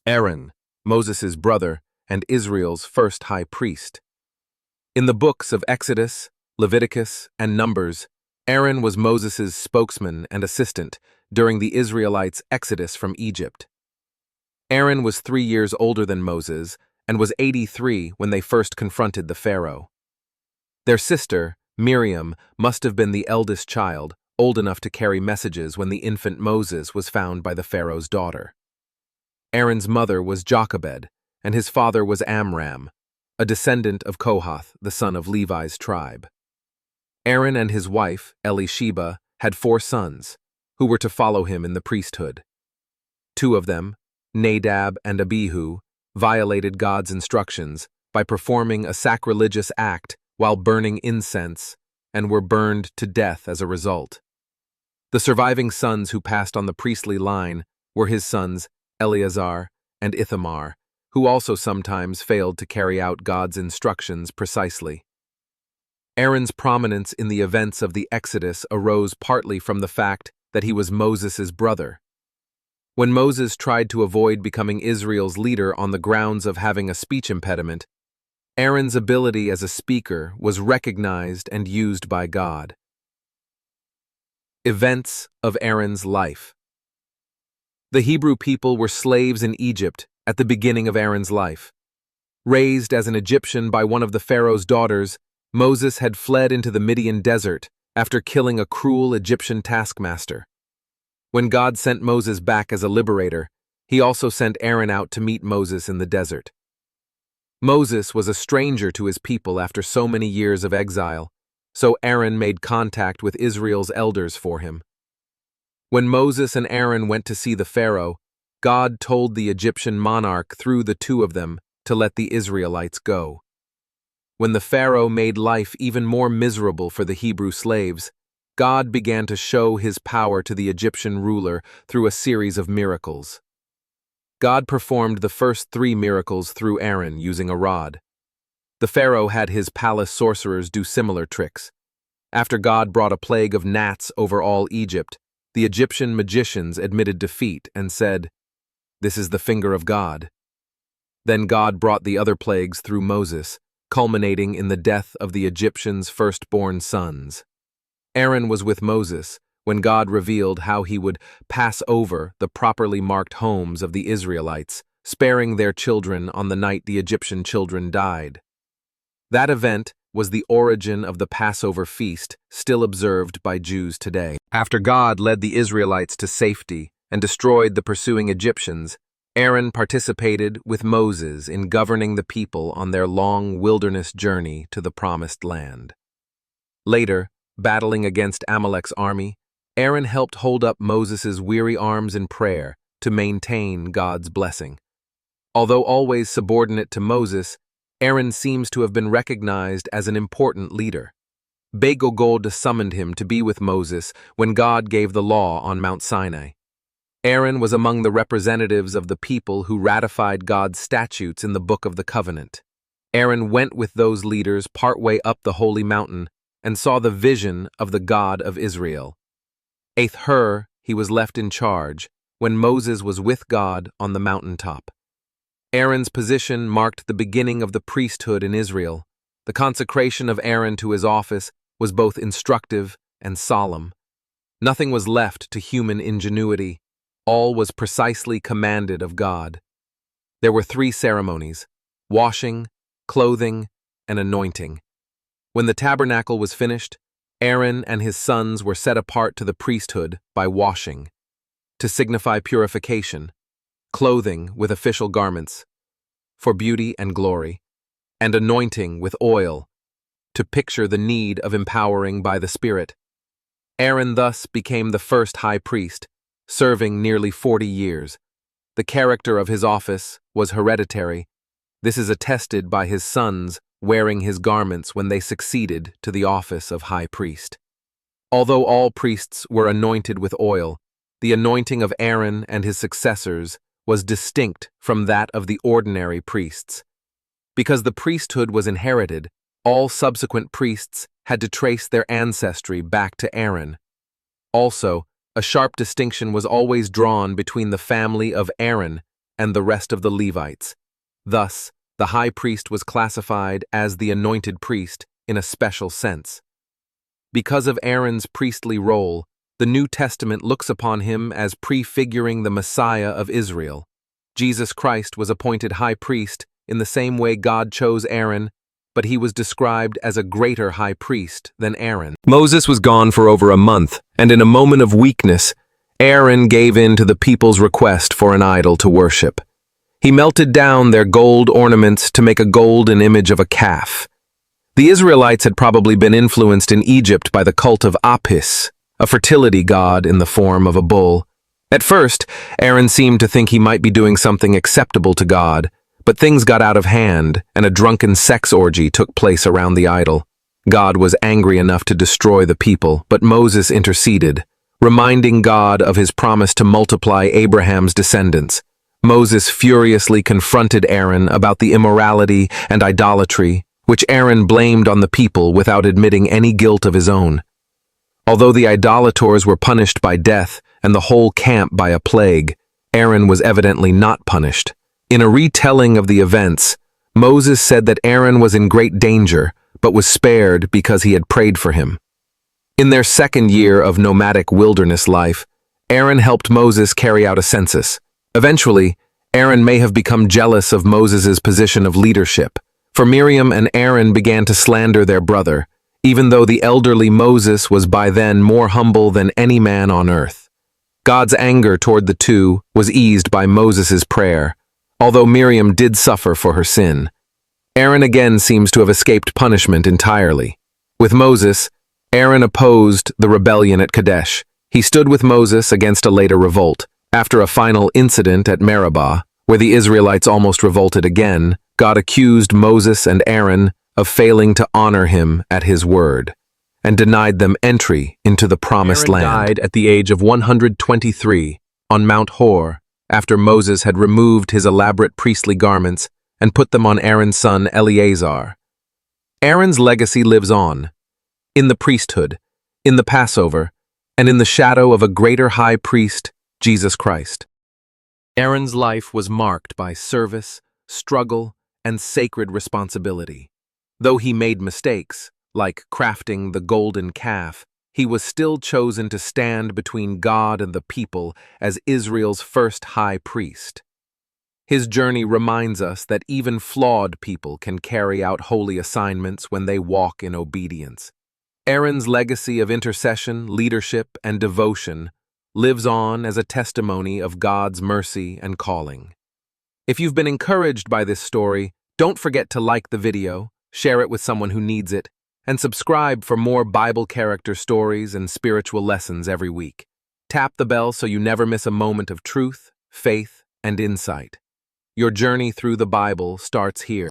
Aaron, Moses' brother and Israel's first high priest. In the books of Exodus, Leviticus, and Numbers, Aaron was Moses' spokesman and assistant during the Israelites' exodus from Egypt. Aaron was 3 years older than Moses and was 83 when they first confronted the Pharaoh. Their sister, Miriam, must have been the eldest child, old enough to carry messages when the infant Moses was found by the Pharaoh's daughter. Aaron's mother was Jochebed, and his father was Amram, a descendant of Kohath, the son of Levi's tribe. Aaron and his wife, Elisheba, had 4 sons, who were to follow him in the priesthood. 2 of them, Nadab and Abihu, violated God's instructions by performing a sacrilegious act while burning incense, and were burned to death as a result. The surviving sons who passed on the priestly line were his sons Eleazar and Ithamar, who also sometimes failed to carry out God's instructions precisely. Aaron's prominence in the events of the Exodus arose partly from the fact that he was Moses' brother. When Moses tried to avoid becoming Israel's leader on the grounds of having a speech impediment, Aaron's ability as a speaker was recognized and used by God. Events of Aaron's life. The Hebrew people were slaves in Egypt at the beginning of Aaron's life. Raised as an Egyptian by one of the Pharaoh's daughters, Moses had fled into the Midian desert after killing a cruel Egyptian taskmaster. When God sent Moses back as a liberator, he also sent Aaron out to meet Moses in the desert. Moses was a stranger to his people after so many years of exile, so Aaron made contact with Israel's elders for him. When Moses and Aaron went to see the Pharaoh, God told the Egyptian monarch through the 2 of them to let the Israelites go. When the Pharaoh made life even more miserable for the Hebrew slaves, God began to show his power to the Egyptian ruler through a series of miracles. God performed the first 3 miracles through Aaron using a rod. The Pharaoh had his palace sorcerers do similar tricks. After God brought a plague of gnats over all Egypt, the Egyptian magicians admitted defeat and said, "This is the finger of God." Then God brought the other plagues through Moses, culminating in the death of the Egyptians' firstborn sons. Aaron was with Moses when God revealed how he would pass over the properly marked homes of the Israelites, sparing their children on the night the Egyptian children died. That event was the origin of the Passover feast still observed by Jews today. After God led the Israelites to safety and destroyed the pursuing Egyptians, Aaron participated with Moses in governing the people on their long wilderness journey to the Promised Land. Later, battling against Amalek's army, Aaron helped hold up Moses' weary arms in prayer to maintain God's blessing. Although always subordinate to Moses, Aaron seems to have been recognized as an important leader. Begogod summoned him to be with Moses when God gave the law on Mount Sinai. Aaron was among the representatives of the people who ratified God's statutes in the Book of the Covenant. Aaron went with those leaders partway up the holy mountain and saw the vision of the God of Israel. At Hor, he was left in charge when Moses was with God on the mountaintop. Aaron's position marked the beginning of the priesthood in Israel. The consecration of Aaron to his office was both instructive and solemn. Nothing was left to human ingenuity. All was precisely commanded of God. There were 3 ceremonies: washing, clothing, and anointing. When the tabernacle was finished, Aaron and his sons were set apart to the priesthood by washing, to signify purification, clothing with official garments, for beauty and glory, and anointing with oil, to picture the need of empowering by the Spirit. Aaron thus became the first high priest, serving nearly 40 years. The character of his office was hereditary. This is attested by his sons wearing his garments when they succeeded to the office of high priest. Although all priests were anointed with oil, the anointing of Aaron and his successors was distinct from that of the ordinary priests. Because the priesthood was inherited, all subsequent priests had to trace their ancestry back to Aaron. Also, a sharp distinction was always drawn between the family of Aaron and the rest of the Levites. Thus, the high priest was classified as the anointed priest in a special sense. Because of Aaron's priestly role, the New Testament looks upon him as prefiguring the Messiah of Israel. Jesus Christ was appointed high priest in the same way God chose Aaron, but he was described as a greater high priest than Aaron. Moses was gone for over a month, and in a moment of weakness, Aaron gave in to the people's request for an idol to worship. He melted down their gold ornaments to make a golden image of a calf. The Israelites had probably been influenced in Egypt by the cult of Apis, a fertility god in the form of a bull. At first, Aaron seemed to think he might be doing something acceptable to God, but things got out of hand and a drunken sex orgy took place around the idol. God was angry enough to destroy the people, but Moses interceded, reminding God of his promise to multiply Abraham's descendants. Moses furiously confronted Aaron about the immorality and idolatry, which Aaron blamed on the people without admitting any guilt of his own. Although the idolators were punished by death and the whole camp by a plague, Aaron was evidently not punished. In a retelling of the events, Moses said that Aaron was in great danger, but was spared because he had prayed for him. In their second year of nomadic wilderness life, Aaron helped Moses carry out a census. Eventually, Aaron may have become jealous of Moses' position of leadership, for Miriam and Aaron began to slander their brother, even though the elderly Moses was by then more humble than any man on earth. God's anger toward the two was eased by Moses' prayer, although Miriam did suffer for her sin. Aaron again seems to have escaped punishment entirely. With Moses, Aaron opposed the rebellion at Kadesh. He stood with Moses against a later revolt. After a final incident at Meribah, where the Israelites almost revolted again, God accused Moses and Aaron of failing to honor him at his word, and denied them entry into the promised land. Aaron died at the age of 123 on Mount Hor, after Moses had removed his elaborate priestly garments and put them on Aaron's son Eleazar. Aaron's legacy lives on, in the priesthood, in the Passover, and in the shadow of a greater high priest, Jesus Christ. Aaron's life was marked by service, struggle, and sacred responsibility. Though he made mistakes, like crafting the golden calf, he was still chosen to stand between God and the people as Israel's first high priest. His journey reminds us that even flawed people can carry out holy assignments when they walk in obedience. Aaron's legacy of intercession, leadership, and devotion lives on as a testimony of God's mercy and calling. If you've been encouraged by this story, don't forget to like the video, share it with someone who needs it, and subscribe for more Bible character stories and spiritual lessons every week. Tap the bell so you never miss a moment of truth, faith, and insight. Your journey through the Bible starts here.